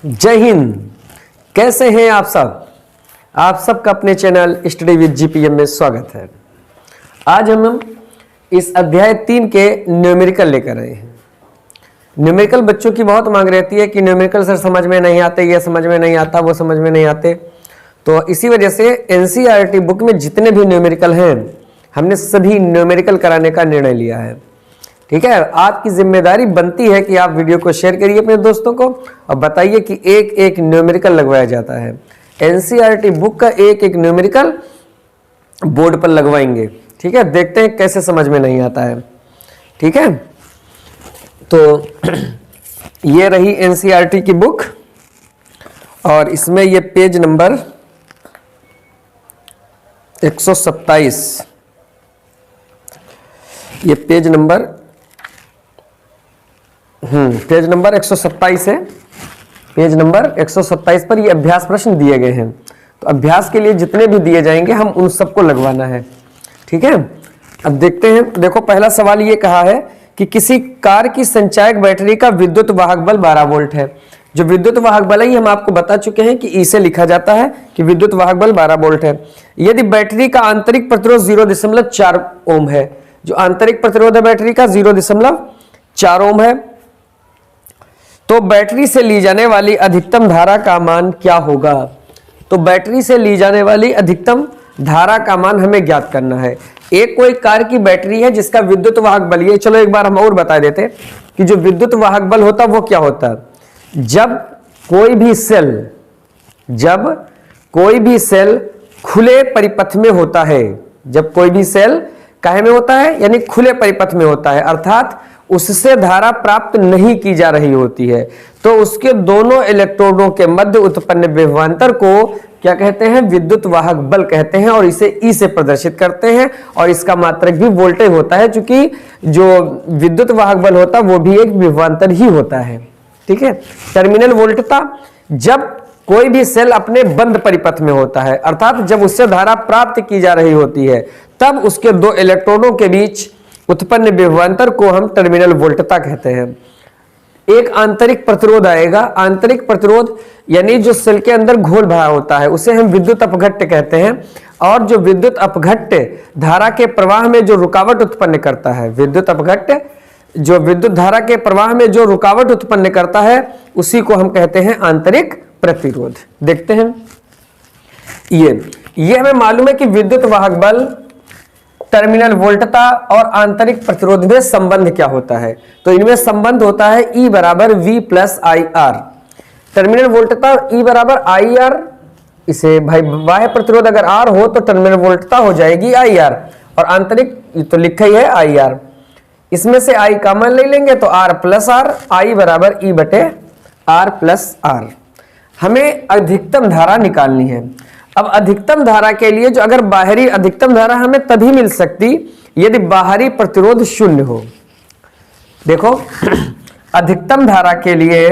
जय हिंद। कैसे हैं आप सब? आप सबका अपने चैनल स्टडी विद जीपीएम में स्वागत है। आज हम इस अध्याय 3 के न्यूमेरिकल लेकर आए हैं। न्यूमेरिकल बच्चों की बहुत मांग रहती है कि न्यूमेरिकल सर समझ में नहीं आते, ये समझ में नहीं आता, वो समझ में नहीं आते। तो इसी वजह से एनसीईआरटी बुक में जितने भी न्यूमेरिकल हैं हमने सभी न्यूमेरिकल कराने का निर्णय लिया है। ठीक है, आपकी जिम्मेदारी बनती है कि आप वीडियो को शेयर करिए अपने दोस्तों को और बताइए कि एक एक न्यूमेरिकल लगवाया जाता है। एनसीईआरटी बुक का एक एक न्यूमेरिकल बोर्ड पर लगवाएंगे। ठीक है, देखते हैं कैसे समझ में नहीं आता है। ठीक है, तो ये रही एनसीईआरटी की बुक और इसमें ये पेज नंबर 127, ये पेज नंबर 127 है। पेज नंबर 127 पर ये अभ्यास प्रश्न दिए गए हैं। तो अभ्यास के लिए जितने भी दिए जाएंगे हम उन सबको लगवाना है। ठीक है, अब देखते हैं। देखो, पहला सवाल ये कहा है कि किसी कार की संचायक बैटरी का विद्युत वाहक बल 12 वोल्ट है। जो विद्युत वाहक बल है हम आपको बता चुके हैं कि ई से लिखा जाता है कि विद्युत वाहक बल 12 वोल्ट है। यदि बैटरी का आंतरिक प्रतिरोध 0.4 ओम है, जो आंतरिक प्रतिरोध है बैटरी का 0.4 ओम है, तो बैटरी से ली जाने वाली अधिकतम धारा का मान क्या होगा? तो बैटरी से ली जाने वाली अधिकतम धारा का मान हमें ज्ञात करना है। एक कोई कार की बैटरी है जिसका विद्युत वाहक बल, ये चलो एक बार हम और बता देते कि जो विद्युत वाहक बल होता है वो क्या होता है। जब कोई भी सेल खुले परिपथ में होता है, जब कोई भी सेल काहे में होता है, यानी खुले परिपथ में होता है, अर्थात उससे धारा प्राप्त नहीं की जा रही होती है, तो उसके दोनों इलेक्ट्रोडों के मध्य उत्पन्न विभवांतर को क्या कहते हैं? विद्युत वाहक बल कहते हैं और इसे ई से प्रदर्शित करते हैं और इसका मात्रक भी वोल्टेज होता है, क्योंकि जो विद्युत वाहक बल होता है वो भी एक विभवांतर ही होता है। ठीक है, टर्मिनल वोल्टता, जब कोई भी सेल अपने बंद परिपथ में होता है, अर्थात जब उससे धारा प्राप्त की जा रही होती है, तब उसके दो इलेक्ट्रोडों के बीच उत्पन्न विभवांतर को हम टर्मिनल वोल्टता कहते हैं। एक आंतरिक प्रतिरोध आएगा। आंतरिक प्रतिरोध यानी जो सेल के अंदर घोल भरा होता है उसे हम विद्युत अपघट्य कहते हैं। और जो विद्युत अपघट्य धारा के प्रवाह में जो रुकावट उत्पन्न करता है, विद्युत अपघट्य जो विद्युत धारा के प्रवाह में जो रुकावट उत्पन्न करता है उसी को हम कहते हैं आंतरिक प्रतिरोध। देखते हैं, ये हमें मालूम है कि विद्युत वाहक बल, टर्मिनल वोल्टता और आंतरिक प्रतिरोध में संबंध क्या होता है। तो इनमें संबंध होता है E बराबर V plus I R. Terminal वोल्टता E बराबर आई आर, इसे भाई बाह्य प्रतिरोध अगर R हो तो टर्मिनल वोल्टता हो जाएगी आई आर, और आंतरिक तो लिखा ही है आई आर। इसमें से I कॉमन ले लेंगे तो R प्लस आर, I बराबर E बटे R प्लस आर। हमें अधिकतम धारा निकालनी है। अब अधिकतम धारा के लिए जो अगर बाहरी अधिकतम धारा हमें तभी मिल सकती यदि बाहरी प्रतिरोध शून्य हो। देखो, अधिकतम धारा के लिए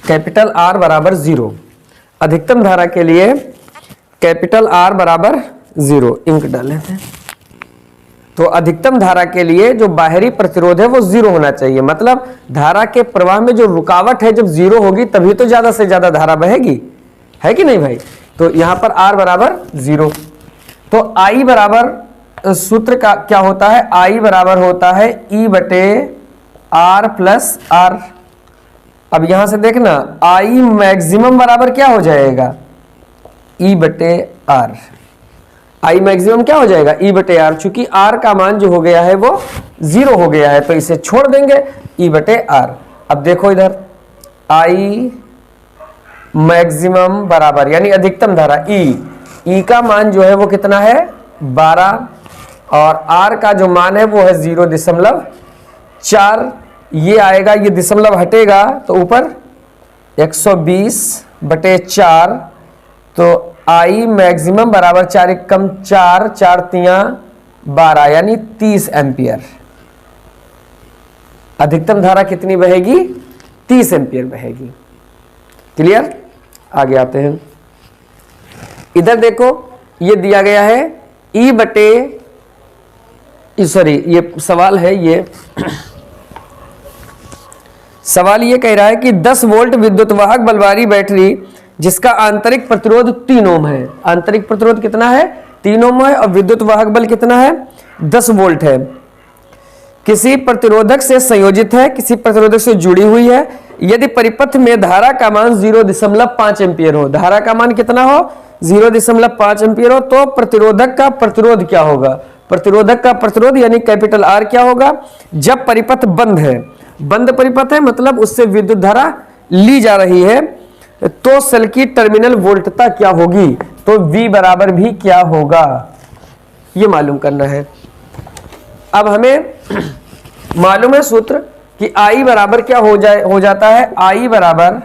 कैपिटल R बराबर 0। अधिकतम धारा के लिए कैपिटल R बराबर 0 इंक डाले थे। तो अधिकतम धारा के लिए जो बाहरी प्रतिरोध है वो 0 होना चाहिए। मतलब धारा के प्रवाह में जो रुकावट है जब 0 होगी तभी तो ज्यादा से ज्यादा धारा बहेगी, है कि नहीं भाई? तो यहां पर R बराबर 0। तो I बराबर सूत्र का क्या होता है? I बराबर होता है E बटे R प्लस R। अब यहां से देखना, I मैक्सिमम बराबर क्या हो जाएगा? E बटे R। I मैक्सिमम क्या हो जाएगा? E बटे R। चूंकि R का मान जो हो गया है वो 0 हो गया है तो इसे छोड़ देंगे, E बटे R। अब देखो इधर, I मैक्सिमम बराबर यानी अधिकतम धारा E का मान जो है वो कितना है? 12, और R का जो मान है वो है 0.4। ये आएगा, ये दशमलव हटेगा तो ऊपर 120 बटे 4। तो I मैक्सिमम बराबर 4 एकम 4, 4 तिया 12 यानी 30 एम्पियर। अधिकतम धारा कितनी बहेगी? 30 एम्पियर बहेगी। क्लियर? आगे आते हैं। इधर देखो ये दिया गया है E बटे, सॉरी ये सवाल है, ये सवाल ये कह रहा है कि 10 वोल्ट विद्युत वाहक बलवारी बैटरी जिसका आंतरिक प्रतिरोध 3 ओम है। आंतरिक प्रतिरोध कितना है? 3 ओम है, और विद्युत वाहक बल कितना है? 10 वोल्ट है। किसी प्रतिरोधक से संयोजित है, किसी प्रतिरोधक से जुड़ी हुई है। यदि परिपथ में धारा का मान 0.5 एम्पियर हो, धारा का मान कितना हो? 0.5 एम्पियर हो, तो प्रतिरोधक का प्रतिरोध क्या होगा? प्रतिरोधक का प्रतिरोध यानी कैपिटल R क्या होगा? जब परिपथ बंद है, बंद परिपथ है मतलब उससे विद्युत धारा ली जा रही है, तो सेल की टर्मिनल वोल्टता क्या होगी? तो V बराबर भी क्या होगा, ये मालूम करना है। अब हमें मालूम है सूत्र कि I बराबर क्या हो जाता है? I बराबर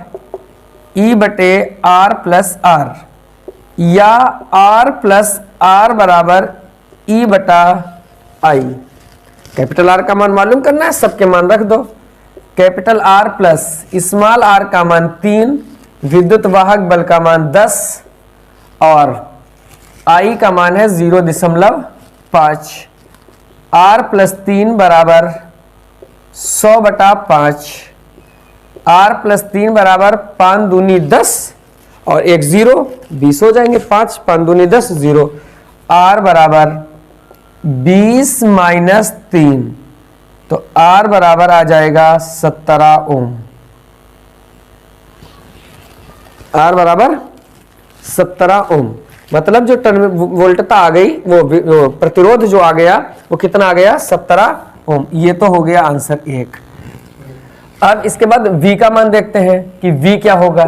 E बटे R प्लस R, या R प्लस R बराबर E बटा I। कैपिटल R का मान मालूम करना है, सबके मान रख दो। Capital R plus small r का मान 3, विद्युत वाहक बल का मान 10 और I का मान है 0.5। R प्लस 3 बराबर 100 बटा 5, R प्लस 3 बराबर 5 दूनी 10 और 1 0, 20 हो जाएंगे। 5 5 दूनी 10 0। R बराबर 20 माइनस 3, तो R बराबर आ जाएगा 17 ओम। R बराबर 17 ओम, मतलब जो वोल्टता आ गई, वो प्रतिरोध जो आ गया वो कितना आ गया? 17 ओम। ये तो हो गया आंसर 1। अब इसके बाद V का मान देखते हैं कि V क्या होगा।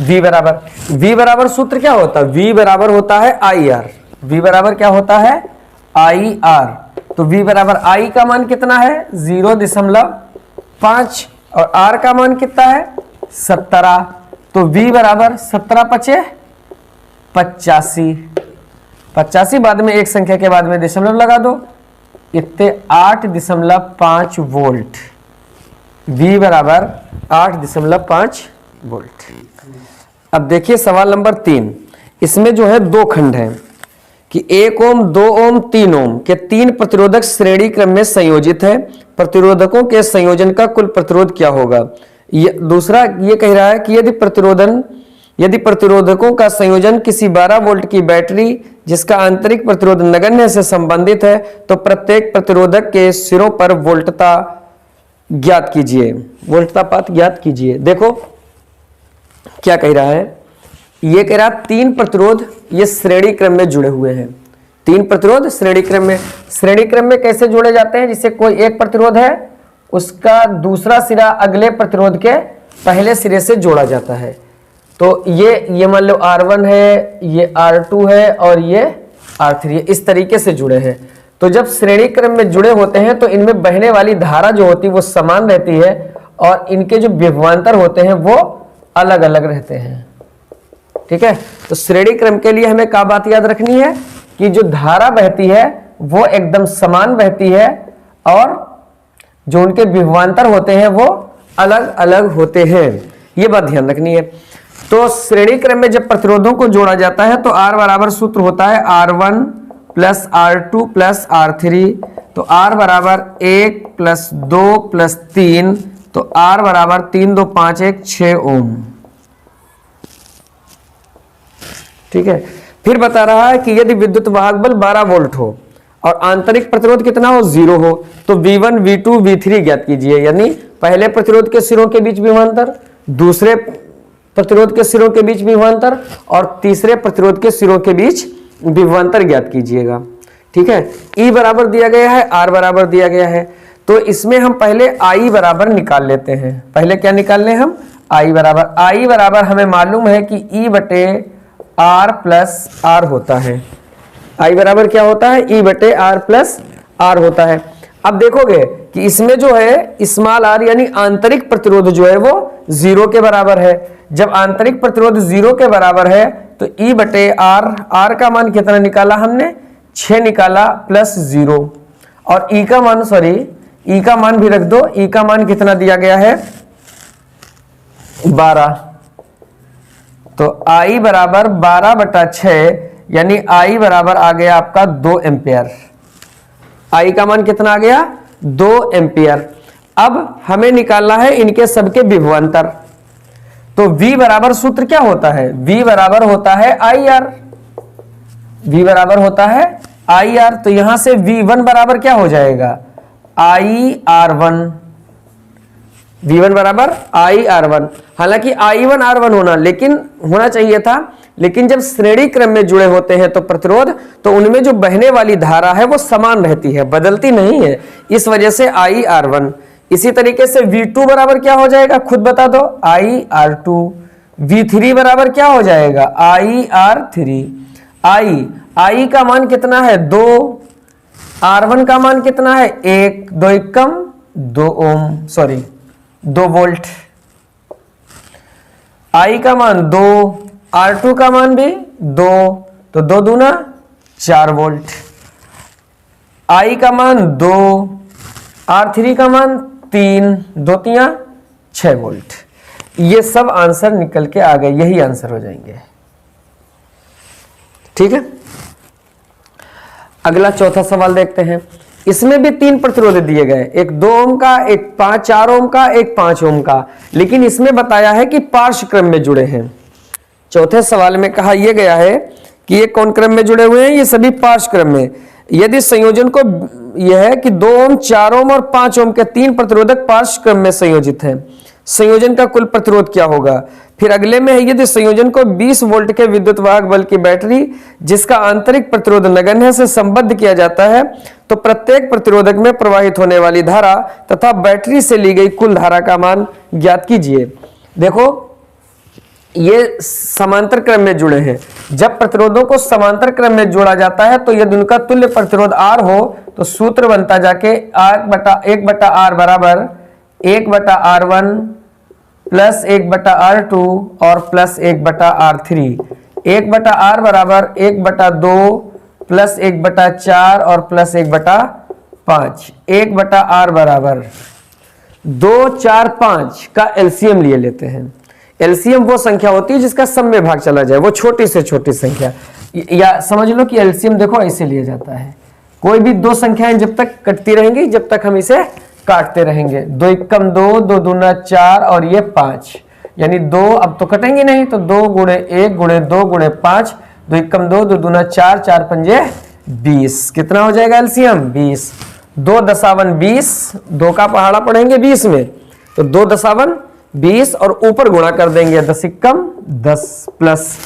V बराबर सूत्र क्या होता है? V बराबर होता है IR। V बराबर क्या होता है? IR। तो V बराबर I का मान कितना है? 0.5 और R का मान कितना है? 17। तो V बराबर 17 पचे 85, 85 बाद में एक संख्या के बाद में दशमलव लगा दो, इतने 8.5 वोल्ट। V बराबर 8.5 वोल्ट। अब देखिए सवाल नंबर 3। इसमें जो है 2 खंड हैं कि 1 ओम, 2 ओम, 3 ओम के 3 प्रतिरोधक श्रेणी क्रम में संयोजित है। प्रतिरोधकों के संयोजन का कुल प्रतिरोध क्या होगा? दूसरा ये कह रहा है कि यदि प्रतिरोधकों का संयोजन किसी 12 वोल्ट की बैटरी जिसका आंतरिक प्रतिरोध नगण्य से संबंधित है, तो प्रत्येक प्रतिरोधक के सिरों पर वोल्टता ज्ञात कीजिए, वोल्टतापात ज्ञात कीजिए। देखो क्या कह रहा है, ये कह रहा 3 प्रतिरोध ये श्रेणी क्रम में जुड़े हुए हैं। 3 प्रतिरोध श्रेणी क्रम में कैसे जोड़े जाते हैं? जिससे कोई एक प्रतिरोध है उसका दूसरा सिरा अगले प्रतिरोध के पहले सिरे से जोड़ा जाता है। तो ये मान लो R1 है, ये R2 है और ये R3 है, इस तरीके से जुड़े हैं। तो जब श्रेणी क्रम में जुड़े होते हैं तो इनमें बहने वाली धारा जो होती है वो समान रहती है और इनके जो विभवांतर होते हैं वो अलग अलग रहते हैं। ठीक है, तो श्रेणी क्रम के लिए हमें क्या बात याद रखनी है कि जो धारा बहती है वो एकदम समान बहती है और जो उनके विभवांतर होते हैं वो अलग अलग होते हैं। ये बात ध्यान रखनी है। तो श्रेणी क्रम में जब प्रतिरोधों को जोड़ा जाता है तो R बराबर सूत्र होता है R1 plus R2 plus R3। तो R बराबर 1 प्लस 2 प्लस 3, तो R बराबर 3 2 5 1 6 ओम। ठीक है, फिर बता रहा है कि यदि विद्युत वाहक बल 12 वोल्ट हो और आंतरिक प्रतिरोध कितना हो? 0 हो, तो V1 V2 V3 ज्ञात कीजिए। यानी पहले प्रतिरोध के सिरों के बीच विभवांतर, दूसरे प्रतिरोध के सिरों के बीच विभवांतर और तीसरे प्रतिरोध के सिरों के बीच विभवांतर ज्ञात कीजिएगा। ठीक है, E बराबर दिया गया है, R बराबर दिया गया है, तो इसमें हम पहले I बराबर निकाल लेते हैं। पहले क्या निकाल लें हम? I बराबर हमें मालूम है कि E बटे R प्लस R होता है। I बराबर क्या होता है? E बटे R प्लस R होता है। अब देखोगे कि इसमें जो है स्मॉल r यानी आंतरिक प्रतिरोध जो है वो 0 के बराबर है। जब आंतरिक प्रतिरोध 0 के बराबर है तो E बटे R का मान कितना निकाला हमने? 6 निकाला प्लस 0 और E का मान भी रख दो। E का मान कितना दिया गया है? 12, तो I बराबर 12/6, यानी I बराबर आ गया आपका 2 एम्पियर। I का मान कितना आ गया? 2 एम्पियर। अब हमें निकालना है इनके सबके विभवांतर। तो V बराबर सूत्र क्या होता है? V बराबर होता है IR। V बराबर होता है IR। तो यहां से V1 बराबर क्या हो जाएगा? IR1। V1 बराबर IR1। हालांकि I1 R1 होना चाहिए था, लेकिन जब श्रेणी क्रम में जुड़े होते हैं तो प्रतिरोध, तो उनमें जो बहने वाली धारा है वो समान रहती है, बदलती नहीं है, इस वजह से IR1। इसी तरीके से V2 बराबर क्या हो जाएगा? खुद बता दो, IR2। V3 बराबर क्या हो जाएगा? IR3। I का मान कितना है? 2। R1 का मान कितना है? 1, 2 एकम 2 ओम, सॉरी 2 वोल्ट। I का मान 2, R2 का मान भी 2, तो 2 दूना 4 वोल्ट। I का मान 2, R3 का मान 3, 2 तिया 6 वोल्ट। ये सब आंसर निकल के आ गए, यही आंसर हो जाएंगे। ठीक है, अगला चौथा सवाल देखते हैं। इसमें भी 3 प्रतिरोध दिए गए, एक 2 ओम का, एक 4 ओम का, एक 5 ओम का, लेकिन इसमें बताया है कि पार्श्व क्रम में जुड़े हैं। चौथे सवाल में कहा यह गया है कि ये कौन क्रम में जुड़े हुए हैं? ये सभी पार्श्व क्रम में। यदि संयोजन को यह है कि 2 ओम, 4 ओम और 5 ओम के 3 प्रतिरोधक पार्श्व क्रम में संयोजित हैं, संयोजन का कुल प्रतिरोध क्या होगा? फिर अगले में है, यदि संयोजन को 20 वोल्ट के विद्युत वाहक बल की बैटरी जिसका आंतरिक प्रतिरोध नगण्य से संबद्ध किया जाता है, तो प्रत्येक प्रतिरोधक में प्रवाहित होने वाली धारा तथा बैटरी से ली गई कुल धारा का मान ज्ञात कीजिए। देखो, ये समांतर क्रम में जुड़े हैं। जब प्रतिरोधों को समांतर क्रम में जोड़ा जाता है तो यदि उनका तुल्य प्रतिरोध R हो तो सूत्र बनता जाके 1/R बराबर 1/R1 प्लस 1/R2 और प्लस 1/R3। 1/R बराबर 1/2 प्लस 1/4 और प्लस 1/5। 1/R बराबर 2, 4, 5 का एलसीएम लिए लेते हैं। एलसीएम वो संख्या होती है जिसका सम में भाग चला जाए, वो छोटी से छोटी संख्या, या समझ लो कि एलसीएम देखो ऐसे लिया जाता है। कोई भी 2 संख्याएं जब तक कटती रहेंगी, जब तक हम इसे काटते रहेंगे। 2 एकम 2, 2 दूना 4 और ये 5, यानी 2 अब तो कटेंगे नहीं, तो 2 गुणे 1 गुणे 2 गुणे 5, 2 एकम 2, 2 दूना 4, 4 पंजे 20। कितना हो जाएगा एलसीएम? 20। 2 दशावन 20, 2 का पहाड़ा पढ़ेंगे 20 में, तो 2 दशावन 20 और ऊपर गुणा कर देंगे, 10 एकम 10 प्लस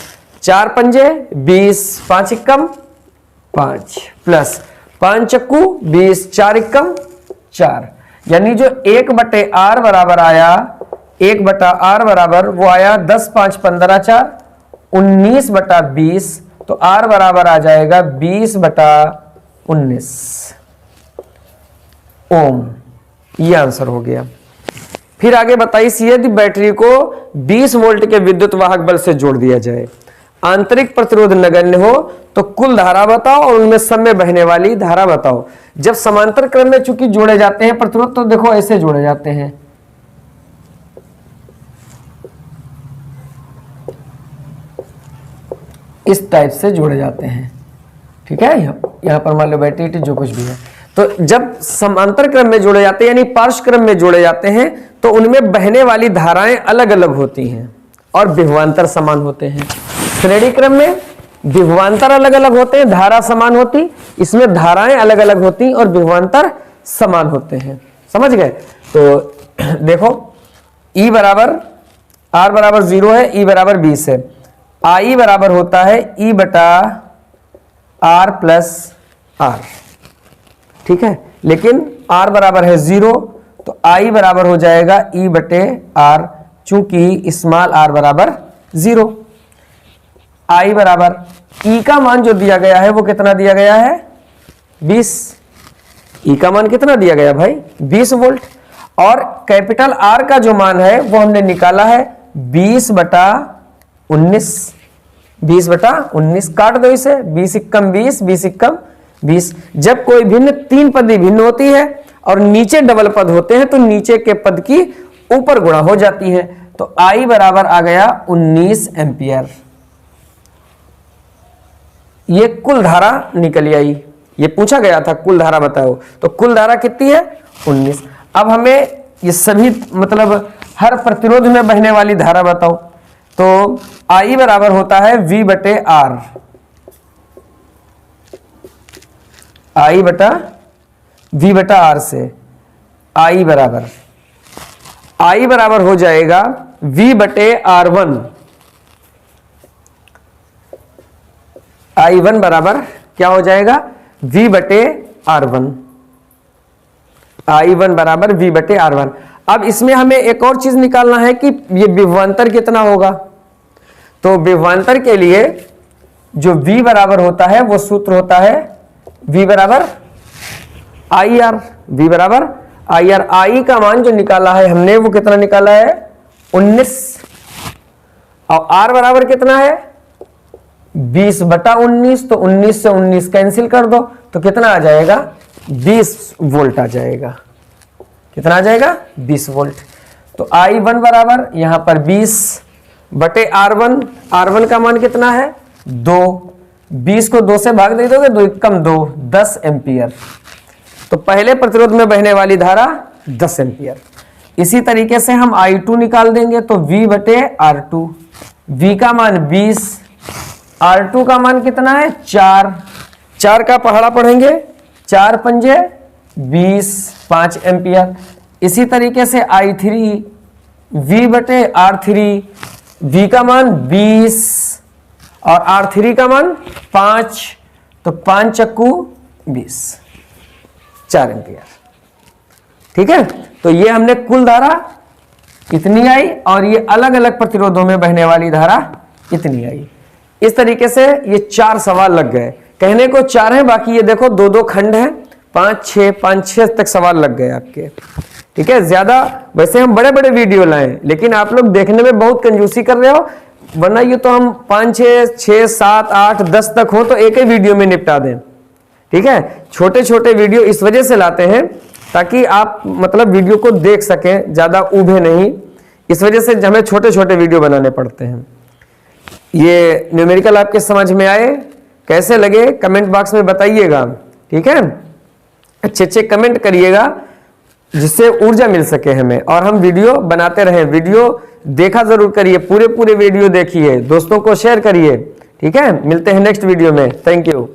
4 पंजे 20, 5 एकम 5 प्लस 5 चक्कू 20, 4 एकम 4, यानी जो 1/R बराबर आया, 1/R बराबर वो आया 10, 5, 15, 4, 19/20, तो R बराबर आ जाएगा 20/19 ओम। ये आंसर हो गया। फिर आगे बताइए, यदि बैटरी को 20 वोल्ट के विद्युत वाहक बल से जोड़ दिया जाए, आंतरिक प्रतिरोध नगण्य हो, तो कुल धारा बताओ और उनमें सम में बहने वाली धारा बताओ। जब समांतर क्रम में चूंकि जोड़े जाते हैं प्रतिरोध, तो देखो ऐसे जोड़े जाते हैं, इस टाइप से जोड़े जाते हैं। ठीक है, यहां पर मान लो बैटरी जो कुछ भी है, तो जब समांतर क्रम में जोड़े जाते हैं यानी पार्श्व क्रम में जोड़े जाते हैं, तो उनमें बहने वाली धाराएं अलग अलग होती हैं और विभवांतर समान होते हैं। श्रेणी क्रम में विभवांतर अलग अलग होते हैं, धारा समान होती, इसमें धाराएं अलग अलग होती और विभवांतर समान होते हैं। समझ गए? तो देखो, E बराबर R बराबर 0 है, E बराबर 20 है, I बराबर होता है E/R प्लस R। ठीक है, लेकिन R बराबर है 0, तो I बराबर हो जाएगा E/R, चूंकि स्मॉल r बराबर 0। I बराबर E का मान जो दिया गया है वो कितना दिया गया है? 20। E का मान कितना दिया गया भाई? 20 वोल्ट। और कैपिटल R का जो मान है वो हमने निकाला है 20/19। 20/19 काट दो इसे, 20 एकम 20, 20 एकम 20। जब कोई भिन्न 3 पदी भिन्न होती है और नीचे डबल पद होते हैं, तो नीचे के पद की ऊपर गुणा हो जाती है। तो I बराबर आ गया 19 एम्पियर। ये कुल धारा निकल आई, ये पूछा गया था कुल धारा बताओ, तो कुल धारा कितनी है 19। अब हमें ये सभी मतलब हर प्रतिरोध में बहने वाली धारा बताओ। तो I बराबर होता है V बटे R, I बटा V बटा R से I बराबर हो जाएगा V बटे R1। I1 बराबर क्या हो जाएगा V बटे R1, I1 बराबर V बटे R1। अब इसमें हमें एक और चीज निकालना है कि ये विभवांतर कितना होगा। तो विभवांतर के लिए जो V बराबर होता है वो सूत्र होता है V बराबर IR, V बराबर IR। I का मान जो निकाला है हमने वो कितना निकाला है 19, और R बराबर कितना है 20 बटा 19। तो 19 से 19 कैंसिल कर दो तो कितना आ जाएगा 20 वोल्ट आ जाएगा। कितना आ जाएगा 20 वोल्ट। तो I1 बराबर यहां पर 20 बटे R1, R1 का मान कितना है 2, 20 को 2 से भाग दे दोगे 2 कम 2, 10 एम्पियर। तो पहले प्रतिरोध में बहने वाली धारा 10 एम्पियर। इसी तरीके से हम I2 निकाल देंगे तो V बटे R2, V का मान 20, R2 का मान कितना है 4, 4 का पहाड़ा पढ़ेंगे 4 पंजे 20, 5 एम्पियर। इसी तरीके से I3 V बटे R3, V का मान 20 और R3 का मान 5, तो 5 चक्कू 20, 4 एम्पियर। ठीक है, तो ये हमने कुल धारा इतनी आई और ये अलग अलग प्रतिरोधों में बहने वाली धारा इतनी आई। इस तरीके से ये 4 सवाल लग गए। कहने को 4 हैं, बाकी ये देखो 2-2 खंड हैं, 5-6 तक सवाल लग गए आपके। ठीक है, ज्यादा वैसे हम बड़े बड़े वीडियो लाए लेकिन आप लोग देखने में बहुत कंजूसी कर रहे हो, वरना ये तो हम 5-6, 7, 8, 10 तक हो तो एक ही वीडियो में निपटा दें। ठीक है, छोटे छोटे वीडियो इस वजह से लाते हैं ताकि आप मतलब वीडियो को देख सकें, ज्यादा उभे नहीं, इस वजह से हमें छोटे छोटे वीडियो बनाने पड़ते हैं। ये न्यूमेरिकल आपके समझ में आए, कैसे लगे कमेंट बॉक्स में बताइएगा। ठीक है, अच्छे अच्छे कमेंट करिएगा जिससे ऊर्जा मिल सके हमें और हम वीडियो बनाते रहें। वीडियो देखा जरूर करिए, पूरे वीडियो देखिए, दोस्तों को शेयर करिए। ठीक है, मिलते हैं नेक्स्ट वीडियो में। Thank you.